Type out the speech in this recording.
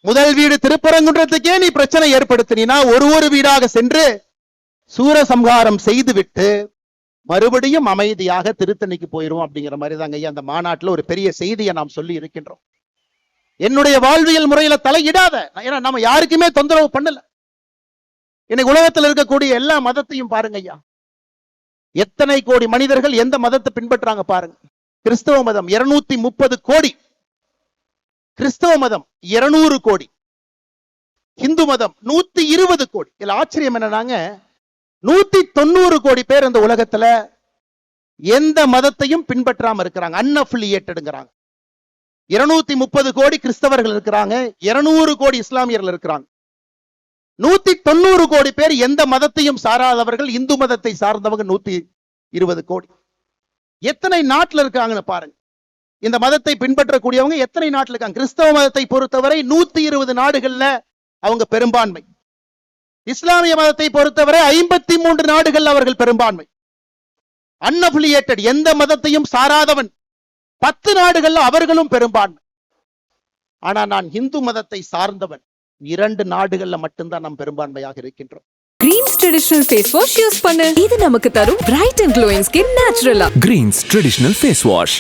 முதல் வீடு திருப்பரங்குன்றத்துக்கே நீ பிரச்சனை ஏற்படுத்தினா ஒரு வீடாக சென்று சூரசம்ஹாரம் செய்துவிட்டு மறுபடியும் அமைதியாக திருத்தணிக்கு போயிரும் அப்படிங்கிற மாதிரி தாங்க ஐயா அந்த மாநாட்டில் ஒரு பெரிய செய்தியை நாம் சொல்லி இருக்கின்றோம். என்னுடைய வாழ்வியல் முறையில தலையிடாத, ஏன்னா நம்ம யாருக்குமே தொந்தரவு பண்ணல. இன்னைக்கு உலகத்தில் இருக்கக்கூடிய எல்லா மதத்தையும் பாருங்க ஐயா, எத்தனை கோடி மனிதர்கள் எந்த மதத்தை பின்பற்றாங்க பாருங்க. கிறிஸ்தவ மதம் 230 கோடி, கிறிஸ்தவ மதம் 200 கோடி, இந்து மதம் 120 கோடி. இதுல ஆச்சரியம் என்னன்னாங்க, 190 கோடி பேர் இந்த உலகத்துல எந்த மதத்தையும் பின்பற்றாம இருக்கிறாங்க, அன்அஃபிலியேட்டடுங்கிறாங்க. 230 கோடி கிறிஸ்தவர்கள் இருக்கிறாங்க, 200 கோடி இஸ்லாமியர்கள் இருக்கிறாங்க. 190 கோடி பேர் எந்த மதத்தையும் சாராதவர்கள், இந்து மதத்தை சார்ந்தவங்க 120 கோடி. எத்தனை நாட்டில் இருக்காங்கன்னு பாருங்க. இந்த மதத்தை பின்பற்றக்கூடியவங்க எத்தனை நாட்டில் இருக்காங்க? கிறிஸ்தவ மதத்தை பொறுத்தவரை 120 நாடுகள்ல அவங்க பெரும்பான்மை. இஸ்லாமிய மதத்தை பொறுத்தவரை 53 நாடுகள் அவர்கள் பெரும்பான்மை. அன்அஃபிலியேட்டட், எந்த மதத்தையும் சாராதவன் 10 நாடுகள்ல அவர்களும் பெரும்பான்மை. ஆனா நான் இந்து மதத்தை சார்ந்தவன் 2 நாடுகள்ல மட்டும்தான் நாம் பெரும்பான்மையாக இருக்கின்றோம். Greens traditional face wash use பண்ணு. இது நமக்கு தரும் பிரைட் அண்ட் க்ளோயிங் ஸ்கின் நேச்சுரலா. Greens traditional face wash.